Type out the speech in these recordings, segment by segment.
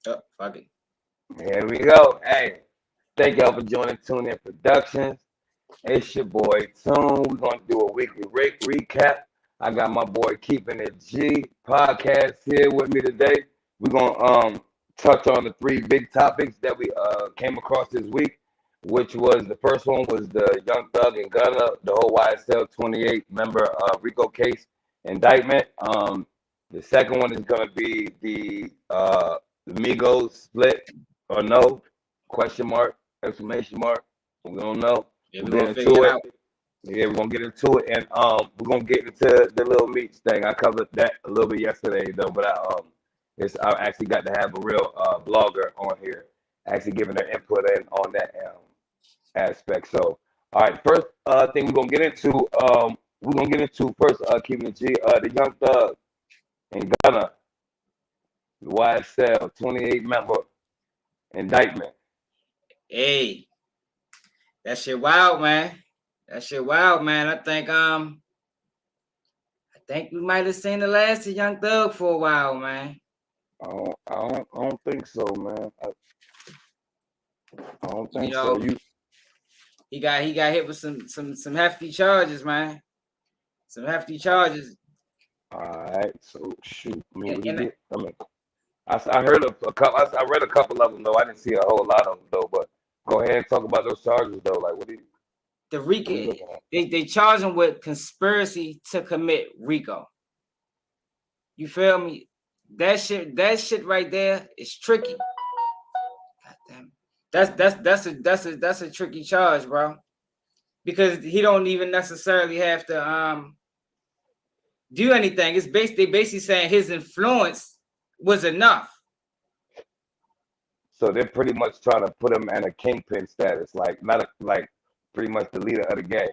Oh, fuck it. Here we go. Hey, thank y'all for joining Tune In Productions. It's your boy Tune. We're gonna do a weekly recap. I got my boy Keeping It G podcast here with me today. We're gonna touch on the three big topics that we came across this week, which was the first one was the Young Thug and Gunna, the whole YSL 28 member Rico case indictment. The second one is gonna be the Migos split or no? Question mark, exclamation mark. We don't know. Yeah, We'll we're get gonna figure into it it. out. Yeah, we're gonna get into it, and we're gonna get into the little Meech'S thing. I covered that a little bit yesterday though, but I actually got to have a real blogger on here, actually giving their input in on that aspect. So, all right, first thing we're gonna get into first, keeping it G, the Young Thug and Gunna, the YSL 28 member indictment. Hey, that shit wild, man. That shit wild, man. I think we might have seen the last of Young Thug for a while, man. I don't think so, man. I don't You think know, so. he got hit with some hefty charges, man. Some hefty charges. All right. So shoot. I mean, And, what he and did. I mean, I heard a couple. I read a couple of them though. I didn't see a whole lot of them though. But go ahead and talk about those charges though. Like, the what Rico, you looking at? they charge him with conspiracy to commit Rico. You feel me? That shit right there is tricky. God damn. That's a tricky charge, bro. Because he don't even necessarily have to do anything. They basically saying his influence was enough. So they're pretty much trying to put him in a kingpin status, like not a, like pretty much the leader of the gang.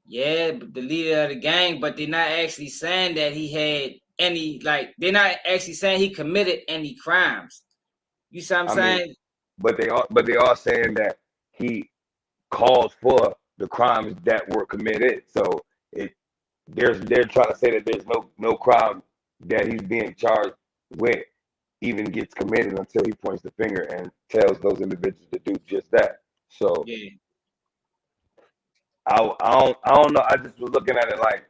Yeah, the leader of the gang, but they're not actually saying that he had any, like, they're not actually saying he committed any crimes. You see what I'm I mean, saying? but they are saying that he caused for the crimes that were committed. So it they're trying to say that there's no crime that he's being charged with even gets committed until he points the finger and tells those individuals to do just that. So Yeah. I don't know. I just was looking at it like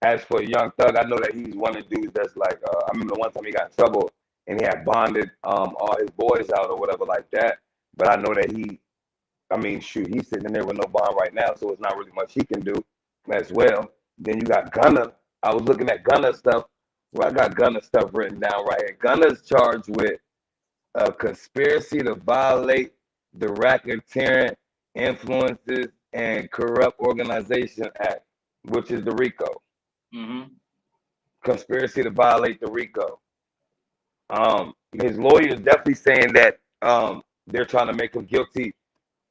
as for Young Thug, I know that he's one of the dudes that's like I remember one time he got in trouble and he had bonded all his boys out or whatever like that. But I know that I mean, shoot, he's sitting there with no bond right now, so it's not really much he can do as well. Then you got Gunna. I was looking at Gunna stuff. Well, I got Gunna stuff written down right here. Gunna's charged with a conspiracy to violate the Racketeering Influences and Corrupt Organization Act, which is the RICO. Mm-hmm. Conspiracy to violate the RICO. His lawyer is definitely saying that they're trying to make him guilty,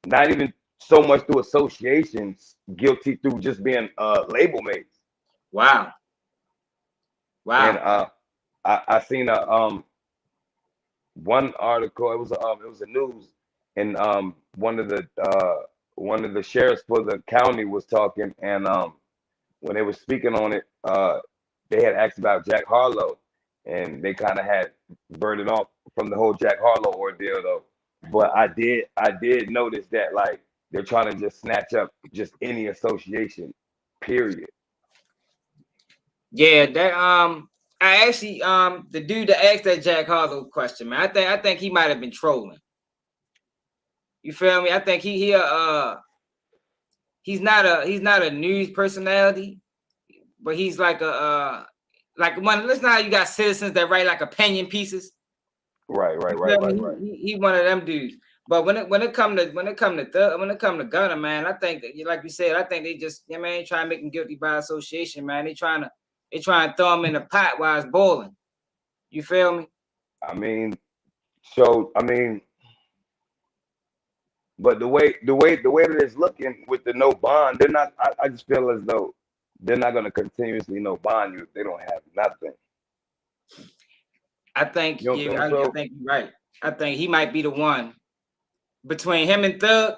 not even so much through associations, guilty through just being label mates. Wow. And Wow. I seen a one article. It was a news, and one of the sheriffs for the county was talking, and when they were speaking on it, they had asked about Jack Harlow, and they kind of had burned off from the whole Jack Harlow ordeal though. But I did notice that like they're trying to just snatch up just any association, period. Yeah, that I actually the dude that asked that Jack Harlow question, man. I think he might have been trolling. You feel me? I think he's not a news personality, but he's like like one. Listen, how you got citizens that write like opinion pieces. Right, right, You right, feel right, me? right. He one of them dudes. But when it come to Gunna, man, I think that, like you said, I think they just, yeah, man, trying to make him guilty by association, man. They trying to throw him in the pot while it's boiling. You feel me? I mean, so I mean, but the way that it's looking with the no bond, they're not. I just feel as though they're not going to continuously no bond you if they don't have nothing. I think, You don't yeah, think I so? think you're right. I think he might be the one between him and Thug.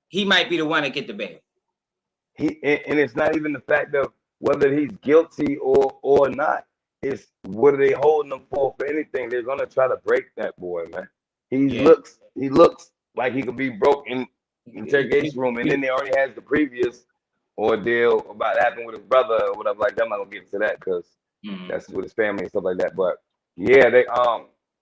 He might be the one to get the bail. And it's not even the fact of whether he's guilty or not. it's what are they holding him for anything? They're gonna try to break that boy, man. He Yeah. looks like he could be broke in interrogation room, and then they already has the previous ordeal about happening with his brother or whatever like that. I'm not gonna get into that because that's with his family and stuff like that. But yeah,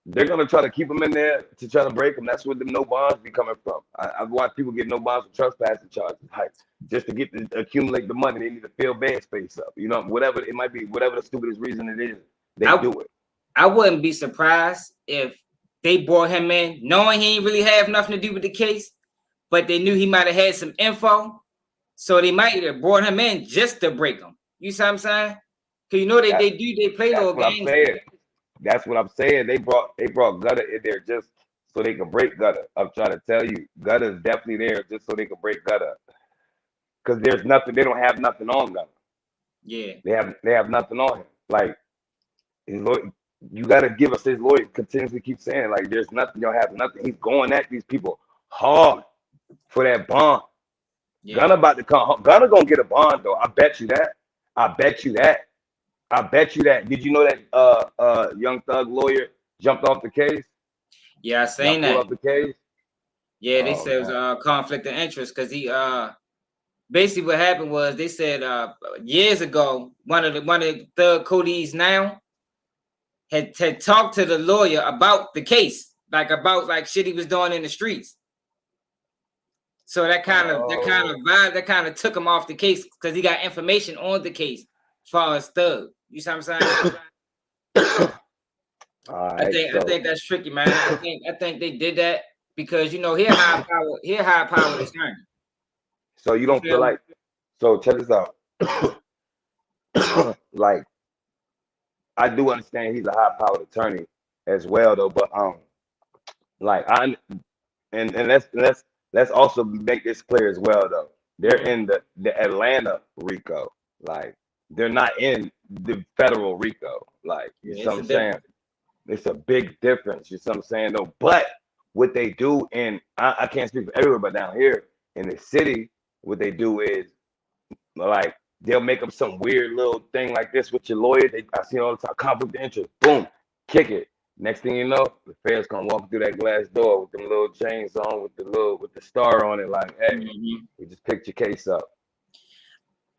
they're gonna try to keep him in there to try to break him. That's where the no bonds be coming from. I've watched people get no bonds for trespassing charges, like just to get to accumulate the money. They need to fill bed space up, you know, whatever it might be, whatever the stupidest reason it is, they do it. I wouldn't be surprised if they brought him in knowing he ain't really have nothing to do with the case, but they knew he might have had some info, so they might have brought him in just to break him. You see what I'm saying? Because you know they play little games. That's what I'm saying. They brought Gunna in there just so they could break Gunna. I'm trying to tell you, Gunna's definitely there just so they could break Gunna. Because there's nothing, they don't have nothing on Gunna. Yeah. They have nothing on him. Like his lawyer, you gotta give us his lawyer continuously keep saying, like, there's nothing, y'all have nothing. He's going at these people hard for that bond. Yeah. Gunna about to come. Gunna gonna get a bond though. I bet you that. I bet you that. Did you know that Young Thug lawyer jumped off the case? Yeah, I seen that. Off the case. Yeah, they said it was conflict of interest because he basically what happened was they said years ago one of the Thug Cody's now had talked to the lawyer about the case, about shit he was doing in the streets. So that kind of took him off the case because he got information on the case as far as Thug. You see what I'm saying? I think that's tricky, man. I think they did that because he a high power attorney. So you don't feel like, so check this out. Like, I do understand he's a high powered attorney as well though, but like let's also make this clear as well though. They're in the Atlanta Rico. Like, they're not in the federal Rico. Like, you know what I'm saying? It's a big difference. You know what I'm saying though? But what they do I can't speak for everywhere, but down here in the city, what they do is like they'll make up some weird little thing like this with your lawyer. I see all the time, conflict of interest. Boom, kick it. Next thing you know, the feds come walking through that glass door with them little chains on, with the star on it. Like, hey, we just picked your case up.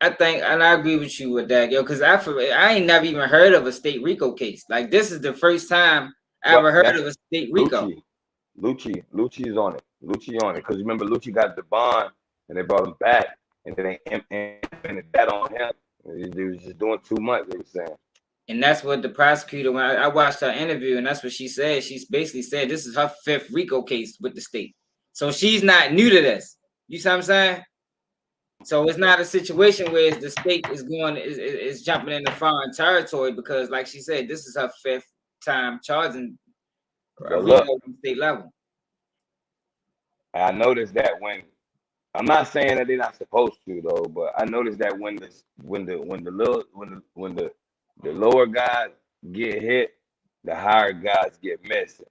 I think, and I agree with you with that, yo, because I ain't never even heard of a state Rico case. Like, this is the first time I ever heard of a state Rico. Lucci's on it. Lucci on it. Because remember, Lucci got the bond and they brought him back and then they implemented that on him. He was just doing too much, they were saying. And that's what the prosecutor, when I watched her interview, and that's what she said. She basically said this is her 5th Rico case with the state. So she's not new to this. You see what I'm saying? So it's not a situation where the state is jumping into foreign territory because, like she said, this is her 5th time charging Rico on state level. I noticed that when I'm not saying that they're not supposed to though, but I noticed that when the lower guys get hit, the higher guys get missing.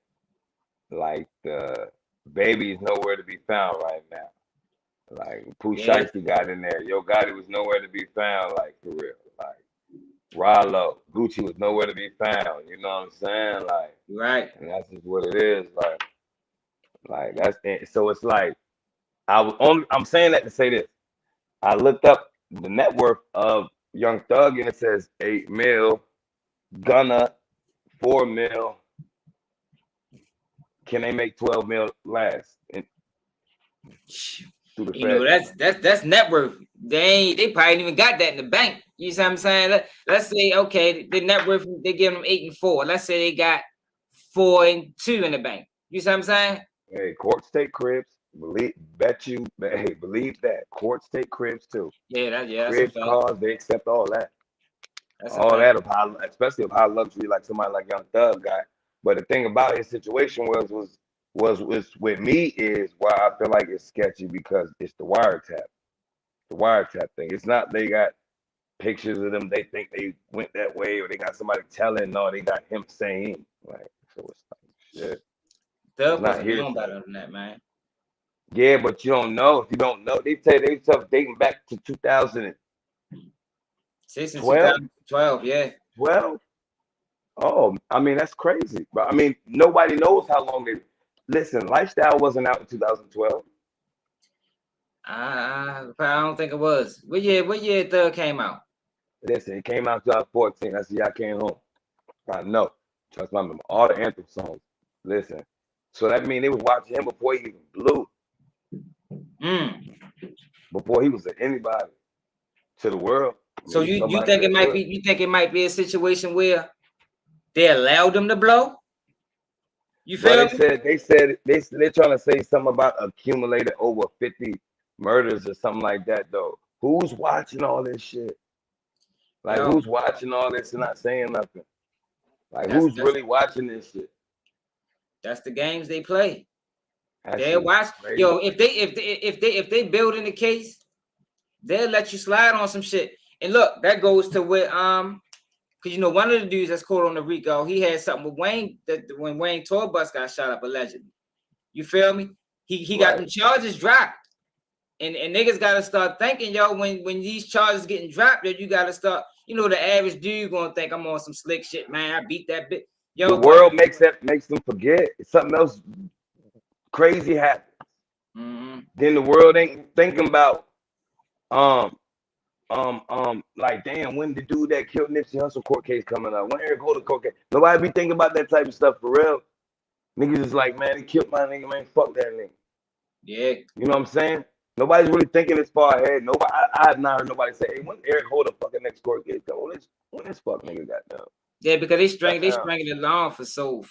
Like, the baby is nowhere to be found right now. Like, Pooh Shiesty got in there. Yo Gotti was nowhere to be found, like, for real. Like, Rollo, Gucci was nowhere to be found. You know what I'm saying? Like, right. And that's just what it is. Like that's it. So it's like I'm saying that to say this. I looked up the net worth of Young Thug and it says 8 mil, Gunna 4 mil. Can they make 12 mil last? That's net worth. They probably even got that in the bank. You see what I'm saying? Let's say, okay, the net worth, they give them 8 and 4. Let's say they got 4 and 2 in the bank. You see what I'm saying? Hey, court state cribs. Believe that. Court state cribs too. That's cribs, cars, they accept all that. Especially of high luxury, like somebody like Young Thug got. But the thing about his situation was with me is why I feel like it's sketchy because it's the wiretap. The wiretap thing. It's not they got pictures of them, they think they went that way, or they got somebody telling, no, they got him saying. Like, so it's like shit. Thug wasn't known better than that, man. Yeah, but you don't know. If you don't know, they say they stuff dating back to 2012. 2012, yeah. 12? Oh, I mean, that's crazy. But I mean, nobody knows how long they listen. Lifestyle wasn't out in 2012. I don't think it was. What year Thug came out? Listen, it came out 2014. That's the year I came home. I know. Trust my memory. All the anthem songs. Listen. So that means they was watching him before he even blew. Before he was anybody to the world. So you think it might be? You think it might be a situation where they allowed them to blow? You feel me? They're trying to say something about accumulated over 50 murders or something like that though. Who's watching all this shit? Like who's watching all this and not saying nothing? Like who's really watching this shit? That's the games they play. They watch. Yo, if they build in the case, they'll let you slide on some shit. And look, that goes to where because you know one of the dudes that's caught on the Rico, he had something with Wayne that when Wayne tour bus got shot up allegedly. You feel me? He got them charges dropped. And niggas gotta start thinking, yo, when these charges getting dropped, yo, you gotta start, you know, the average dude gonna think I'm on some slick shit, man. I beat that bitch. Yo, the world makes them forget something else crazy happens. Then the world ain't thinking about like damn, when the dude that killed Nipsey Hussle court case coming up, when Eric Holder court case, nobody be thinking about that type of stuff for real. Niggas is like, man, he killed my nigga, man, fuck that nigga. Yeah, you know what I'm saying? Nobody's really thinking this far ahead. Nobody, I have not heard nobody say, hey, when Eric Holder fucking next court case, when this fuck nigga got done. Yeah, because they string it along for so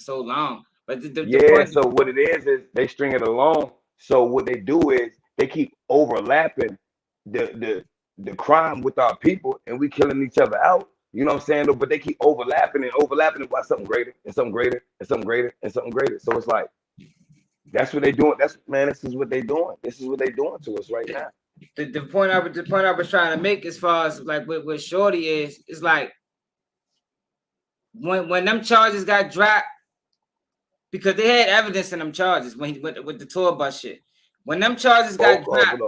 long. But the point so what it is they string it along. So what they do is they keep overlapping the crime with our people, and we killing each other out. You know what I'm saying? But they keep overlapping by something greater and something greater and something greater and something greater. So it's like that's what they doing. This is what they doing. This is what they doing to us right now. The point I was trying to make as far as like with Shorty is like when them charges got dropped, because they had evidence in them charges with the tour bus shit. When them charges got dropped,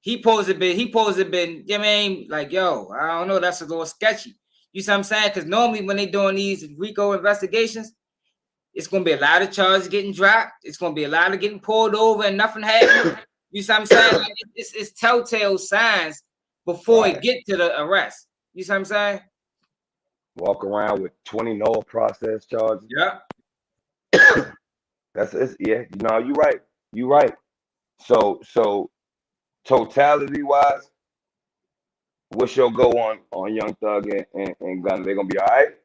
he supposed to been, you know what I mean? Like, yo, I don't know, that's a little sketchy. You see what I'm saying? Because normally when they doing these Rico investigations, it's gonna be a lot of charges getting dropped. It's gonna be a lot of getting pulled over and nothing happening. You see what I'm saying? Like it's telltale signs before it get to the arrest. You see what I'm saying? Walk around with 20 no process charges. Yeah. That's it. Yeah, no, you're right. You're right. So totality wise, what's your go on Young Thug and Gunna? They're gonna be all right?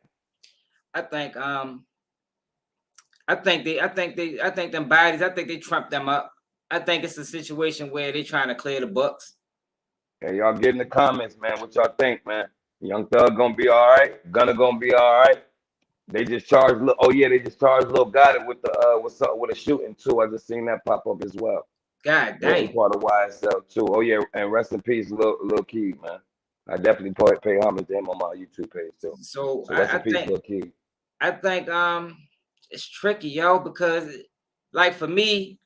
I think them bodies, I think they trumped them up. I think it's a situation where they're trying to clear the books. Hey, y'all get in the comments, man. What y'all think, man? Young Thug gonna be all right? Gunna gonna be all right? They just charged. They just charged Lil Gotti with with a shooting too. I just seen that pop up as well. God dang. Part of YSL too. Oh yeah, and rest in peace, Lil Key, man. I definitely pay homage to him on my YouTube page too. So rest in peace, Lil Key. I think it's tricky, yo, because like for me,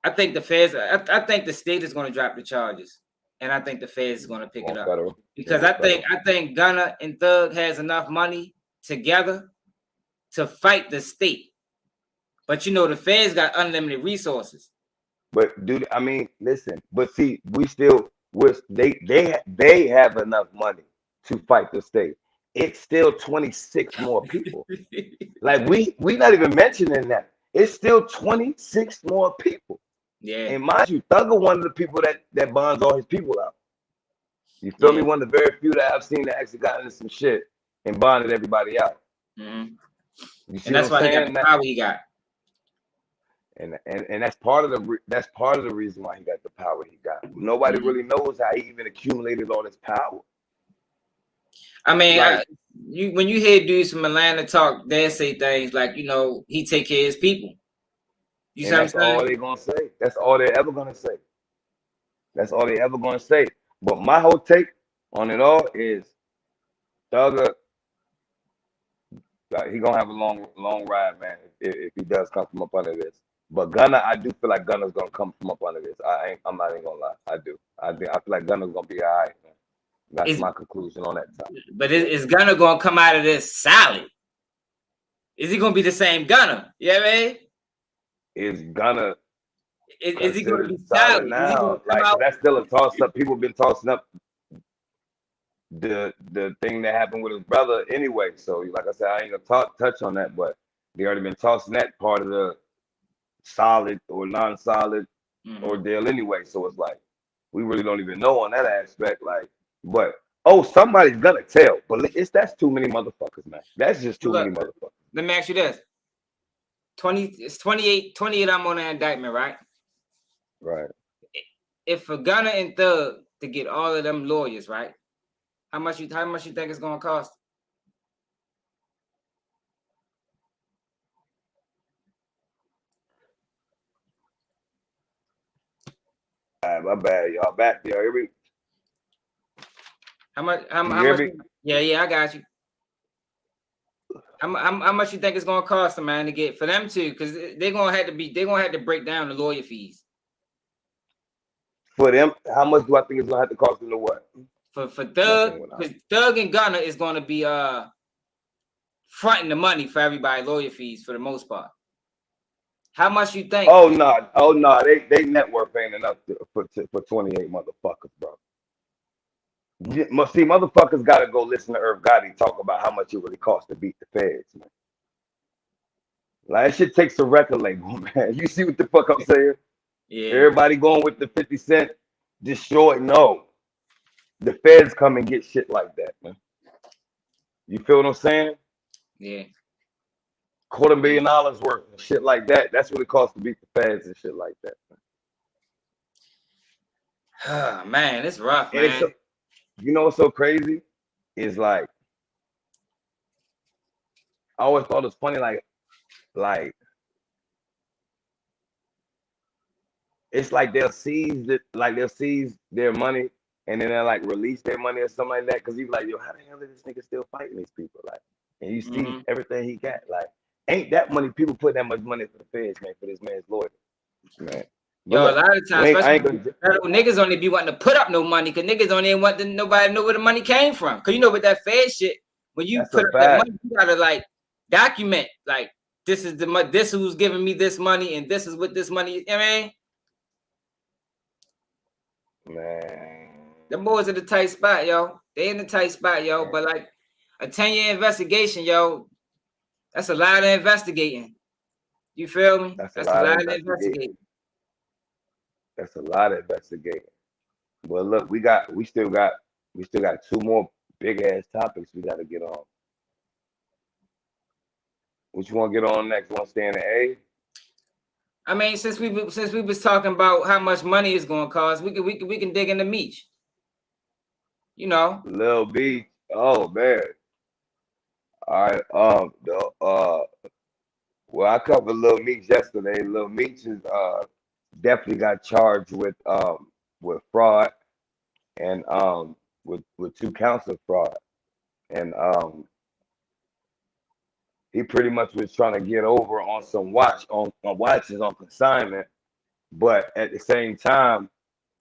I think the feds. I think the state is going to drop the charges, and I think the feds is going to pick it up because I think Gunna and Thug has enough money together to fight the state, but you know the feds got unlimited resources. But dude, I mean, listen. But see, they have enough money to fight the state. It's still 26 more people. Like we not even mentioning that. It's still 26 more people. Yeah. And mind you, Thug is one of the people that bonds all his people out. You feel me? One of the very few that I've seen that actually got into some shit and bonded everybody out. Mm-hmm. And that's why he got the power he got. And that's part of the reason why he got the power he got. Nobody really knows how he even accumulated all this power. I mean, when you hear dudes from Atlanta talk, they say things like, you know, he take care of his people. You see what I'm saying? That's all they're gonna say. That's all they're ever gonna say. That's all they ever gonna say. But my whole take on it all is Thugger, he gonna have a long ride, man, if he does come from up under this. But Gunna, I do feel like Gunna's gonna come from up under this. I'm not even gonna lie. I do. I feel like Gunna's gonna be all right, man. That's my conclusion on that topic. But is Gunna gonna come out of this solid? Is he gonna be the same Gunna? You know what I mean? Is Gunna Is he gonna be solid solid? now? Like that's still a toss up. People been tossing up the thing that happened with his brother anyway. So like I said, I ain't gonna touch on that, but they already been tossing that part of the solid or non-solid ordeal anyway. So it's like we really don't even know on that aspect. Like, but somebody's gonna tell. But that's too many motherfuckers, man. That's just too many motherfuckers. Let me ask you this. 28 I'm on an indictment, right? Right. If for Gunna and Thug to get all of them lawyers, right? How much you think it's gonna cost? My bad, y'all. Back, y'all hear me? How much? Yeah, I got you. How much you think it's gonna cost them, man, to get for them too? Because they're gonna have to break down the lawyer fees. For them, how much do I think it's gonna have to cost them to what? For Thug, because Thug and Gunna is gonna be fronting the money for everybody, lawyer fees for the most part. How much you think? Oh no, they net worth ain't enough for 28 motherfuckers, bro. See, motherfuckers gotta go listen to Irv Gotti talk about how much it really costs to beat the feds, man. Like that shit takes a record label, man. You see what the fuck I'm saying? Yeah. Everybody going with the 50 Cent destroy. No. The feds come and get shit like that, man. You feel what I'm saying? Yeah. $250,000 worth of shit like that. That's what it costs to beat the feds and shit like that, man. Man, it's rough, man. And you know what's so crazy? Is like I always thought it was funny, like it's like they'll seize their money and then they'll like release their money or something like that. Cause you're like, yo, how the hell is this nigga still fighting these people? Like, and you see everything he got. Like, ain't that money people put that much money for the feds, man, for this man's lawyer, man. Yo, a lot of times, niggas only be wanting to put up no money because niggas don't even want nobody to know where the money came from. Cause you know with that Fed shit, when you put up that money, you gotta like document like this is this who's giving me this money and this is what this money. You know what I mean? Man, them boys in the tight spot, yo. They in the tight spot, yo. But like a 10-year investigation, yo, that's a lot of investigating. You feel me? That's a lot of investigating. That's a lot of investigating. Well, look, we still got 2 more big ass topics we got to get on. What you want to get on next? Want to stay in the A? I mean, since we was talking about how much money it's gonna cost, we can dig into Meech. You know, Lil B. Oh man. All right. Well, I covered Lil Meech yesterday. Lil Meech is definitely got charged with fraud and with 2 counts of fraud, and he pretty much was trying to get over on some watches on consignment, but at the same time,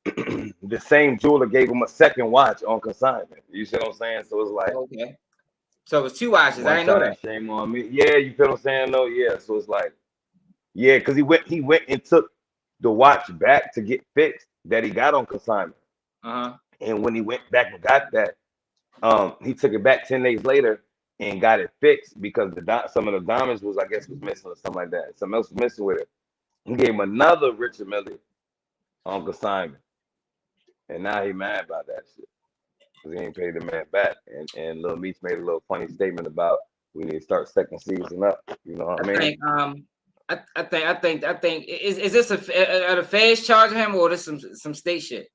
the same jeweler gave him a second watch on consignment. You see what I'm saying? So it's like, okay. So it's 2 watches. I didn't know that. Shame on me. Yeah, you feel what I'm saying? No, yeah. So it's like, yeah, because he went and took the watch back to get fixed that he got on consignment. And when he went back and got that, he took it back 10 days later and got it fixed because some of the diamonds was missing or something like that. Something else was missing with it. He gave him another Richard Mille on consignment, and now he mad about that shit because he ain't paid the man back. And Lil Meech made a little funny statement about we need to start second season up. You know what I mean? I think is this are the feds charging him or this some state shit?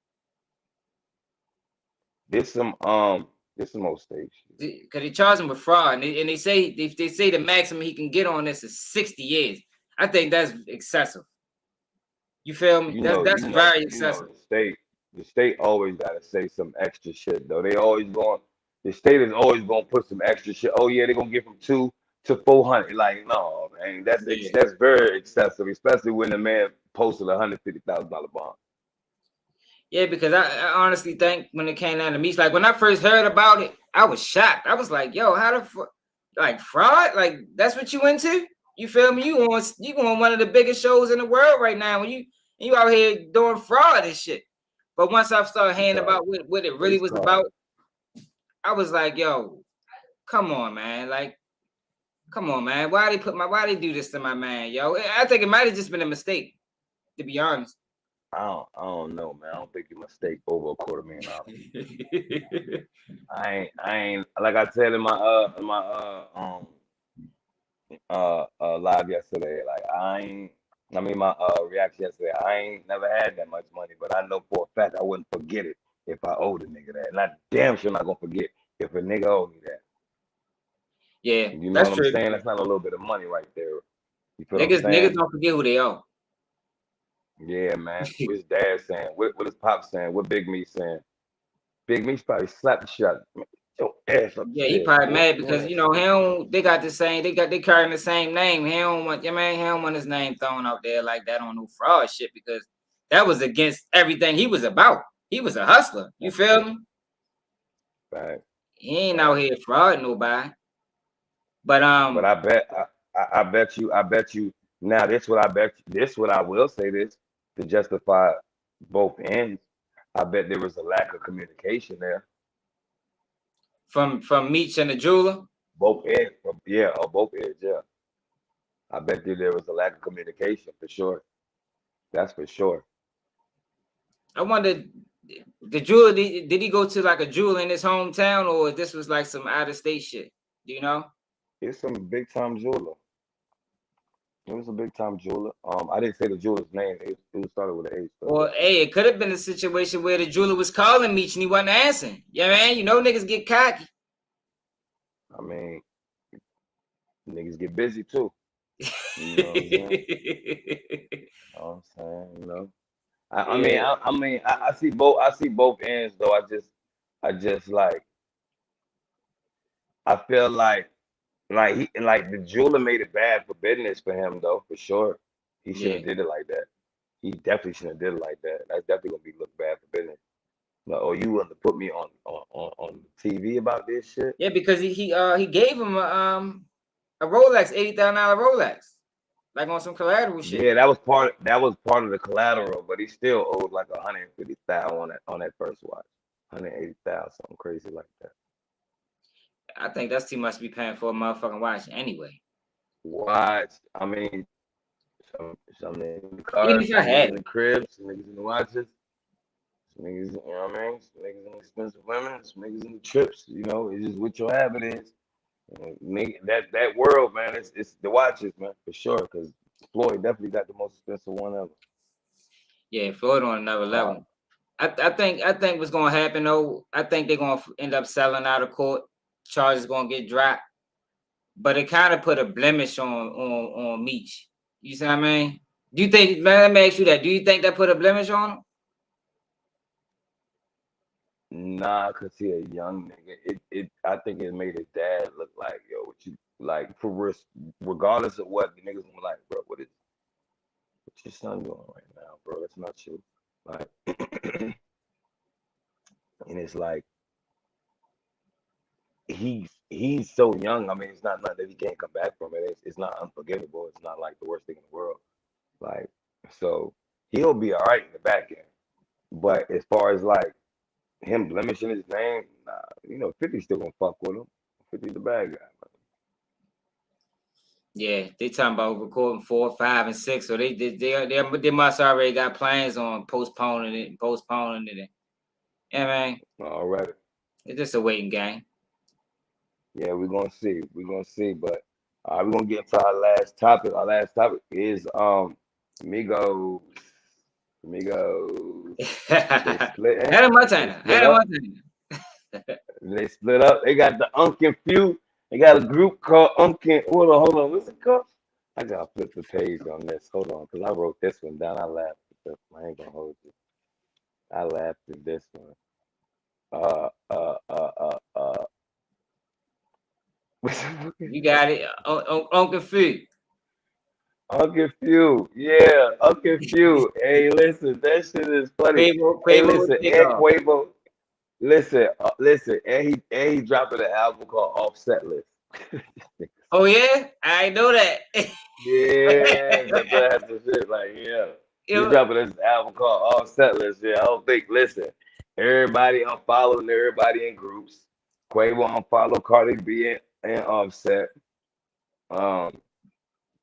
This some old state shit. Because they charge him with fraud, and they say the maximum he can get on this is 60 years. I think that's excessive. You feel me? That's very excessive. The state always gotta say some extra shit though. The state is always gonna put some extra shit. Oh yeah, they're gonna give him 2 to 400. Like, no, man, that's very excessive, especially when the man posted $150,000 bond. Yeah, because I honestly think when it came down to Meech'S, like when I first heard about it, I was shocked. I was like, "Yo, how the like fraud? Like that's what you into? You feel me? You on one of the biggest shows in the world right now. When you out here doing fraud and shit." But once I started hearing about what it really was about, I was like, "Yo, come on, man! Like, come on, man! Why they do this to my man, yo? I think it might have just been a mistake, to be honest." I don't know, man. I don't think you mistake over $250,000. I ain't like I said in my live yesterday. Like my reaction yesterday. I ain't never had that much money, but I know for a fact I wouldn't forget it if I owed a nigga that. And I damn sure not gonna forget if a nigga owed me that. Yeah, You know that's what true. I'm saying? That's not a little bit of money right there. You feel Niggas, what I'm saying? don't forget who they are. Yeah, man. What his dad saying? What his pop saying? What Big Me saying? Big Me's probably slapped the shit out of me. Your ass Yeah, he upstairs, probably boy. mad because he don't. They got the same. They carrying the same name. He don't want. Yeah, man. He don't want his name thrown out there like that on no fraud shit because that was against everything he was about. He was a hustler. You feel me? Right. He ain't out here fraud nobody. But But I bet you now this what I bet you, this what I will say this to justify both ends. I bet there was a lack of communication there. from Meech'S and the jeweler. Both ends, both ends, yeah. I bet there was a lack of communication for sure. That's for sure. I wonder, the jeweler did he go to like a jeweler in his hometown or this was like some out of state shit? Do you know? It's some big time jeweler. It was a big time jeweler. I didn't say the jeweler's name. It started with an H. Or hey, it could have been a situation where the jeweler was calling Meech and he wasn't answering. Yeah, man. You know niggas get cocky. I mean, niggas get busy too. You know what I'm saying? You know. I see both. I see both ends though. I just I feel like the jeweler made it bad for business for him though, for sure. He shouldn't have did it like that. He definitely shouldn't have did it like that. That's definitely gonna be looked bad for business. Like, oh, you want to put me on TV about this shit? Yeah, because he gave him a Rolex, $80,000 Rolex, like on some collateral shit. Yeah, that was part of the collateral, but he still owed like 150,000 on that first watch, 180,000, something crazy like that. I think that's too much to be paying for a motherfucking watch anyway. Watch, I mean, some niggas in the cars, Even if I some had niggas in the cribs, some niggas in the watches, some niggas, you know what I mean? Some niggas in expensive women, some niggas in the trips, you know, it's just what your habit is. That world, man, it's the watches, man, for sure, because Floyd definitely got the most expensive one ever. Yeah, Floyd on another level. I think what's gonna happen though, I think they're gonna end up selling out of court. Charges gonna get dropped. But it kind of put a blemish on Meech. You see what I mean? Do you think, man, let me ask you that. Do you think that put a blemish on him? Nah, cause he a young nigga. I think it made his dad look like, yo, what you like for risk, regardless of what the niggas gonna like, bro. What your son doing right now, bro? That's not you. Like, and it's like he's so young. I mean, it's not nothing that he can't come back from it. It's not unforgivable. It's not like the worst thing in the world. Like, so he'll be all right in the back end. But as far as like him blemishing his name, nah, you know, 50 still gonna fuck with him. 50's the bad guy. Yeah, they talking about recording 4, 5, and 6. So they must already got plans on postponing it. Yeah, man. All right. It's just a waiting game. Yeah, we're gonna see. But we're gonna get to our last topic. Our last topic is Migos. They split. Had a Montana. They split up. They got the Unkin Few. They got a group called Unkin. Hold on. What's it called? I gotta flip the page on this. Hold on, because I wrote this one down. I laughed at this one. I ain't gonna hold you. I laughed at this one. You got it. Uncle Fee. Uncle Few. Yeah, Uncle Few. Hey, listen, that shit is funny. Hey, Quavo would listen, take and off. Quavo. Listen, and he dropped an album called Offset List. Oh yeah, I know that. Yeah, that's the shit. Like, yeah. He Yo, dropping this album called Offset List. Yeah, I don't think, listen, everybody I'm following everybody in groups. Quavo unfollow Cardi B and Offset. Um,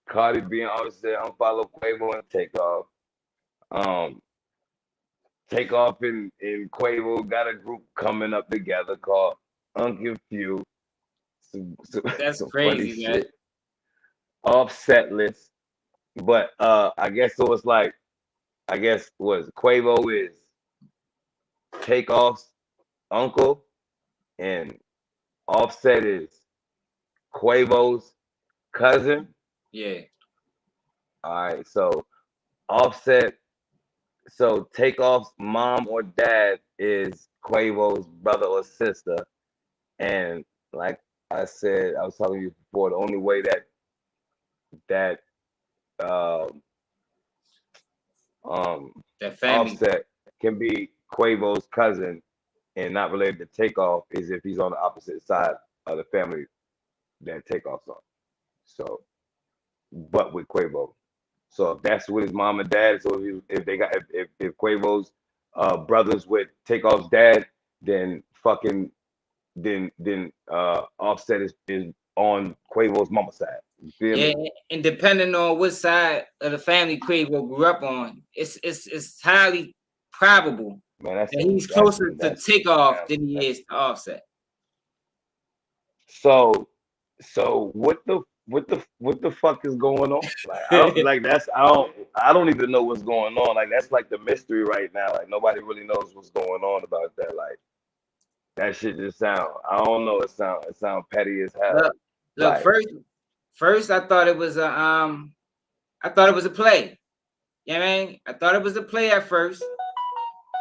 Cardi B and Offset unfollow Quavo and Takeoff. Um, Takeoff and Quavo got a group coming up together called Uncle Few. that's Some funny crazy, man. shit. Offset List. But I guess it was like, I guess was Quavo is Takeoff's uncle and Offset is Quavo's cousin. Yeah, All right, so Offset, so Takeoff's mom or dad is Quavo's brother or sister, and like I said, I was telling you before, the only way that uh, um, that family. Offset can be Quavo's cousin and not related to Takeoff is if he's on the opposite side of the family that Takeoff's on. So, but with Quavo. So if that's with his mom and dad, so if they got if Quavo's brothers with Takeoff's dad, then fucking then Offset is on Quavo's mama side. You feel Yeah, me? and depending on what side of the family Quavo grew up on, it's highly probable Man, that's that some he's closer to that's Takeoff man, than he is to Offset. so what the fuck is going on? Like I don't like that's I don't even know what's going on. Like that's like the mystery right now. Like nobody really knows what's going on about that. Like that shit just sound I don't know. It sound petty as hell. look, look, Like first I thought it was a play. You know what I mean? I thought it was a play at first.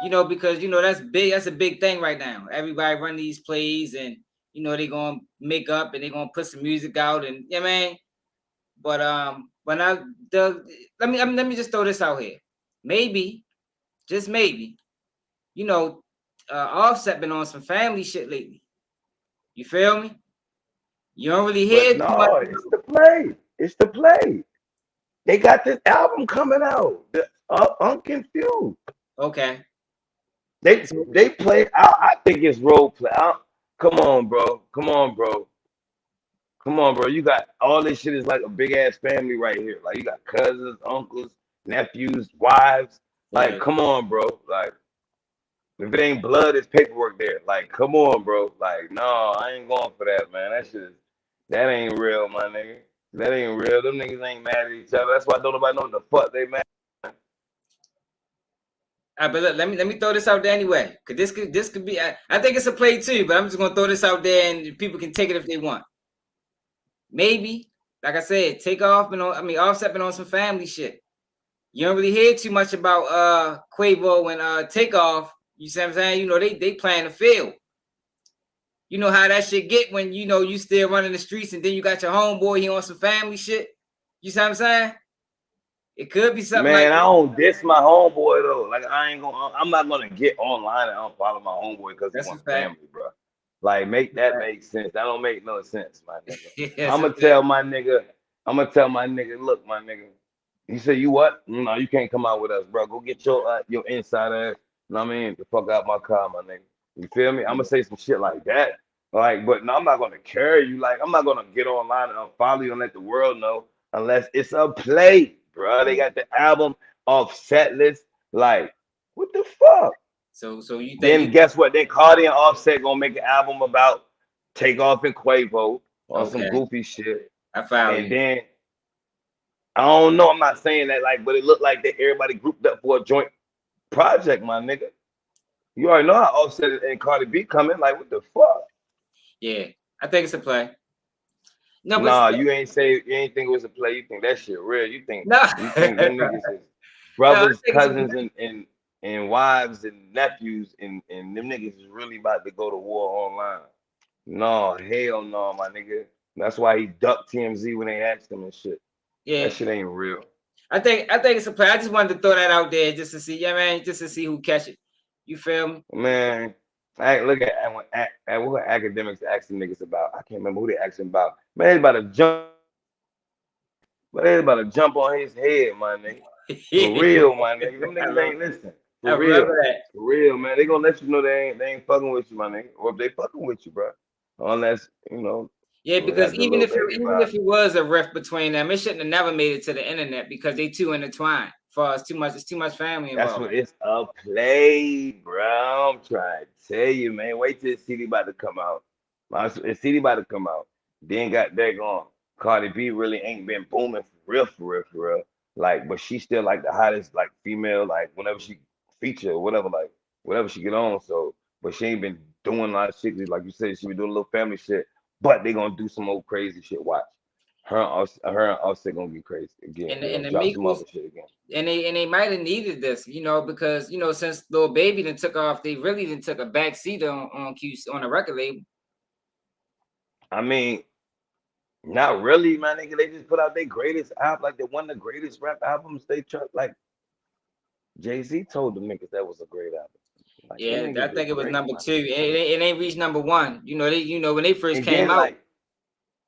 Because that's big. That's a big thing right now. Everybody run these plays, and they're gonna make up and they're gonna put some music out, and you know what I mean. But when I the let me just throw this out here. Maybe, just maybe, you know, Offset been on some family shit lately. You feel me? You don't really hear but too much. no, it's the play. It's the play. They got this album coming out. The Unconfused. Okay. They So, they play. I think it's role play. Come on, bro. Come on, bro. Come on, bro. You got all this shit is like a big ass family right here. Like you got cousins, uncles, nephews, wives. Like, yeah. come on, bro. Like, if it ain't blood, it's paperwork there. Like, come on, bro. Like, no, I ain't going for that, man. That ain't real, my nigga. That ain't real. Them niggas ain't mad at each other. That's why don't nobody know what the fuck they mad. But look, let me throw this out there anyway, cause this could be. I think it's a play too, but I'm just gonna throw this out there, and people can take it if they want. Maybe, like I said, Offset been on some family shit. You don't really hear too much about Quavo and Takeoff. You see what I'm saying? They playing the field. You know how that shit get when you still running the streets, and then you got your homeboy, he on some family shit. You see what I'm saying? It could be something like Man, I don't diss my homeboy though. Like I'm not gonna get online and unfollow my homeboy because he that's a wants fact. family, bro. Like make that make sense. That don't make no sense, my nigga. That's a I'ma fact. tell my nigga, look, my nigga. You say you what? No, you can't come out with us, bro. Go get your inside ass. You know what I mean? The fuck out my car, my nigga. You feel me? I'm gonna say some shit like that. Like, but no, I'm not gonna carry you. Like, I'm not gonna get online and unfollow you and let the world know unless it's a play, bro. They got the album off set list. Like, what the fuck? So you think Then guess what? Then Cardi and Offset gonna make an album about Takeoff and Quavo on some okay? goofy shit. I follow And you. then I don't know. I'm not saying that like, but it looked like that everybody grouped up for a joint project, my nigga. You already know how Offset and Cardi B coming. Like, what the fuck? Yeah, I think it's a play. No, but Nah, you ain't think it was a play. You think that shit real. no, You think them niggas is no, I brothers, think it's a cousins, and wives and nephews, and them niggas is really about to go to war online. No, hell no, my nigga. That's why he ducked TMZ when they asked him and shit. Yeah. That shit ain't real. I think it's a play. I just wanted to throw that out there just to see, yeah, man, just to see who catch it. You feel me? Man, look at what academics asking niggas about. I can't remember who they asking about. Man, they about to jump. But they about to jump on his head, my nigga. For real, my nigga. Them niggas ain't listen. I For real. remember that. For real, man. They gonna let you know they ain't fucking with you, my nigga. Or if they fucking with you, bro. Unless, you know, Yeah, we because got the little baby even if it was a rift between them, it shouldn't have never made it to the internet because they too intertwined. For it's too much family That's involved. what it's a play, bro. I'm trying to tell you, man. Wait till the CD about to come out. The CD about to come out. Then got that going. Cardi B really ain't been booming for real. Like, but she still like the hottest, like female, like whenever she feature or whatever, like whatever she get on. So, but she ain't been doing a lot of shit. Like you said, she been doing a little family shit. But they gonna do some old crazy shit. Watch. Her and Offset gonna get crazy again. They And gonna the drop some Migos, other shit again. and they might have needed this, because since Lil Baby then took off, they really then took a back seat on the record label. I mean, not really, my nigga. They just put out their greatest album, like they one of the greatest rap albums they tried. Like Jay-Z told them niggas that was a great album. Like them Yeah, I niggas is think it was great, number my two. nigga. It ain't reached number one. When they first And came then out, like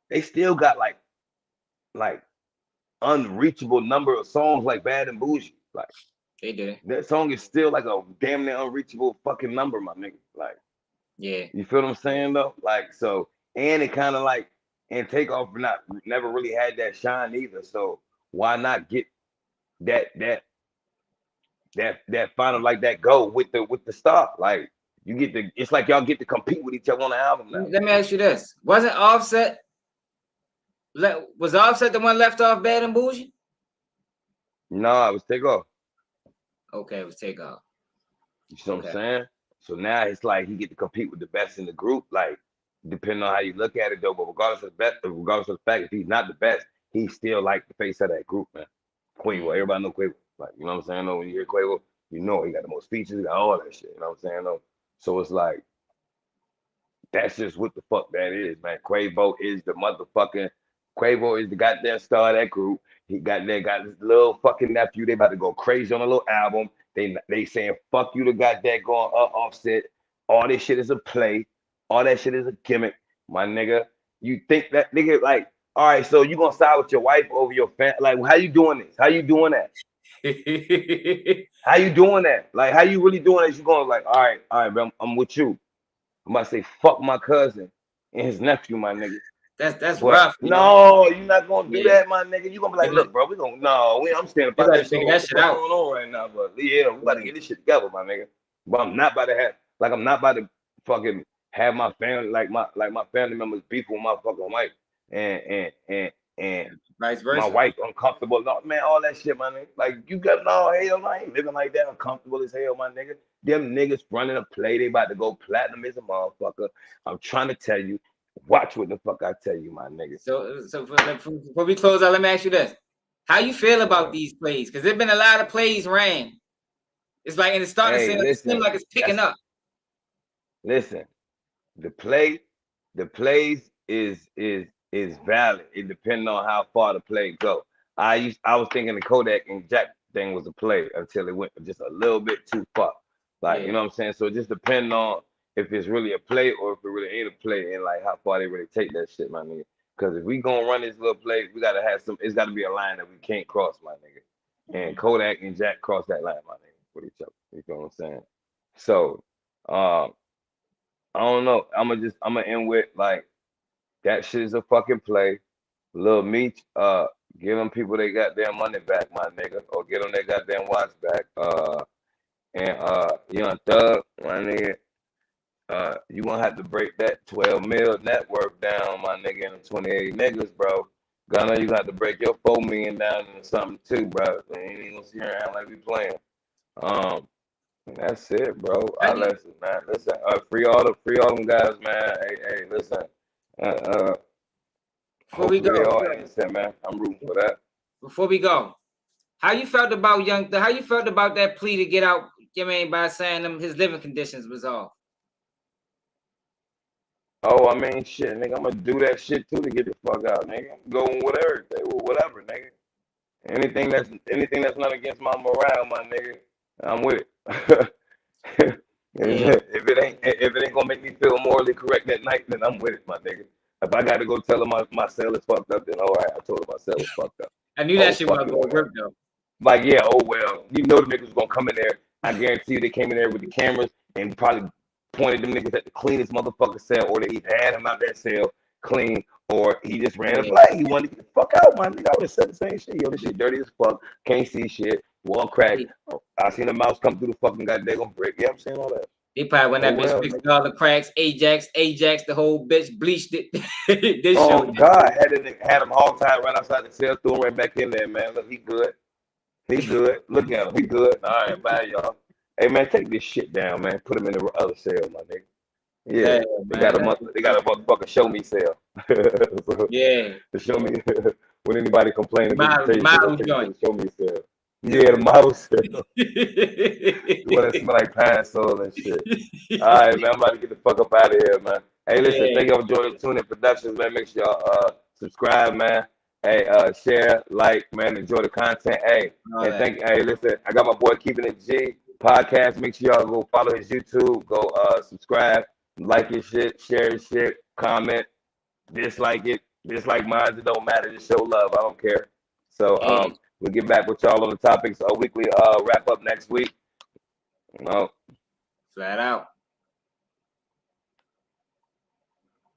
they still got like unreachable number of songs like Bad and Bougie. Like they did. that song is still like a damn near unreachable fucking number, my nigga. Like Yeah. you feel what I'm saying though? Like so, and it kind of like and Takeoff never really had that shine either. So why not get that final like that go with the star? Like you get to, it's like y'all get to compete with each other on the album now. Let me ask you this: was Offset the one left off Bad and Bougie? No, it was Takeoff. Okay, it was Takeoff. You see what I'm saying? So now it's like he get to compete with the best in the group. Like depending on how you look at it though, but regardless of the fact if he's not the best, he's still like the face of that group, man. Quavo, everybody know Quavo. Like, you know what I'm saying? Though, when you hear Quavo, you know he got the most features, he got all that shit. You know what I'm saying? Though? So it's like that's just what the fuck that is, man. Quavo is the goddamn star of that group. He got his little fucking nephew. They about to go crazy on a little album. They saying fuck you to got that going Offset. All this shit is a play. All that shit is a gimmick, my nigga. You think that nigga like, all right, so you gonna side with your wife over your family? Like, how you doing this? How you doing that? How you doing that? Like, how you really doing this? You going like, all right, bro, I'm with you. I'm about to say fuck my cousin and his nephew, my nigga. That's But rough. no, you're not gonna do that, my nigga. You gonna be like, look, bro, I'm standing by that shit. What the fuck going on right now? But yeah, we about to get this shit together, my nigga. But I'm not about to fucking have my family like my family members beef with my fucking wife and vice my versa. wife uncomfortable. No, man, all that shit, my nigga. Like you got no hell, I ain't living like that. Uncomfortable as hell, my nigga. Them niggas running a play, they about to go platinum as a motherfucker. I'm trying to tell you. Watch what the fuck I tell you, my nigga. So before we close out, let me ask you this: how you feel about these plays? Because there've been a lot of plays ran. It's like, and it's starting to seem like it's picking up. Listen, the plays is valid. It depends on how far the play go. I was thinking the Kodak and Jack thing was a play until it went just a little bit too far. Like, you know what I'm saying? So it just depends on if it's really a play or if it really ain't a play and like how far they really take that shit, my nigga. Because if we gonna run this little play, we gotta have it's gotta be a line that we can't cross, my nigga. And Kodak and Jack cross that line, my nigga, with each other. You know what I'm saying? So I don't know. I'm gonna end with like that shit is a fucking play. Lil Meech, give them people they got their money back, my nigga, or get them their goddamn watch back. And Young Thug, my nigga, you gonna have to break that 12 mil network down, my nigga, into 28 niggas, bro. Gunna, you gonna have to break your 4 million down into something too, bro. You ain't gonna see around like we playing. That's it, bro. Listen, man. Listen, free all them guys, man. Hey, listen. Hopefully they all innocent, man. I'm rooting for that. Before we go, how you felt about How you felt about that plea to get out? By saying his living conditions was off. Oh, I mean, shit, nigga. I'm gonna do that shit too to get the fuck out, nigga. I'm going with everything, whatever, nigga. Anything that's not against my morale, my nigga, I'm with it. If it ain't gonna make me feel morally correct that night, then I'm with it, my nigga. If I gotta go tell him my cell is fucked up, then all right, I told him my cell was fucked up. I knew that shit wasn't gonna work though. Like, yeah, oh well, you know the niggas was gonna come in there. I guarantee you they came in there with the cameras and probably pointed them niggas at the cleanest motherfucker cell, or they either had him out that cell clean, or he just ran a play. He wanted to get the fuck out, my nigga. I would have said the same shit. Yo, this shit dirty as fuck. Can't see shit. Wall crack. I seen the mouse come through the fucking goddamn brick. Yeah, I'm saying all that. They probably when that bitch fixed all the cracks, Ajax, the whole bitch bleached it. God, had him hog tied right outside the cell, threw him right back in there, man. Look, he good. He good. Look at him. He good. All right, bye, y'all. Hey, man, take this shit down, man. Put him in the other cell, my nigga. Yeah, they got a motherfucking show me cell. So, yeah. To show me when anybody complaining. Model joint. Show me cell. Yeah, the model cell. What it smell like pine soul and shit. All right, man. I'm about to get the fuck up out of here, man. Hey, listen, thank y'all for joining TuneIn Productions, man. Make sure y'all subscribe, man. Hey, share, like, man, enjoy the content. Hey, hey, listen, I got my boy Keeping It G podcast. Make sure y'all go follow his YouTube, go subscribe, like his shit, share his shit, comment, dislike it, dislike mine. It don't matter. Just show love. I don't care. So we'll get back with y'all on the topics. Weekly wrap up next week. Flat out.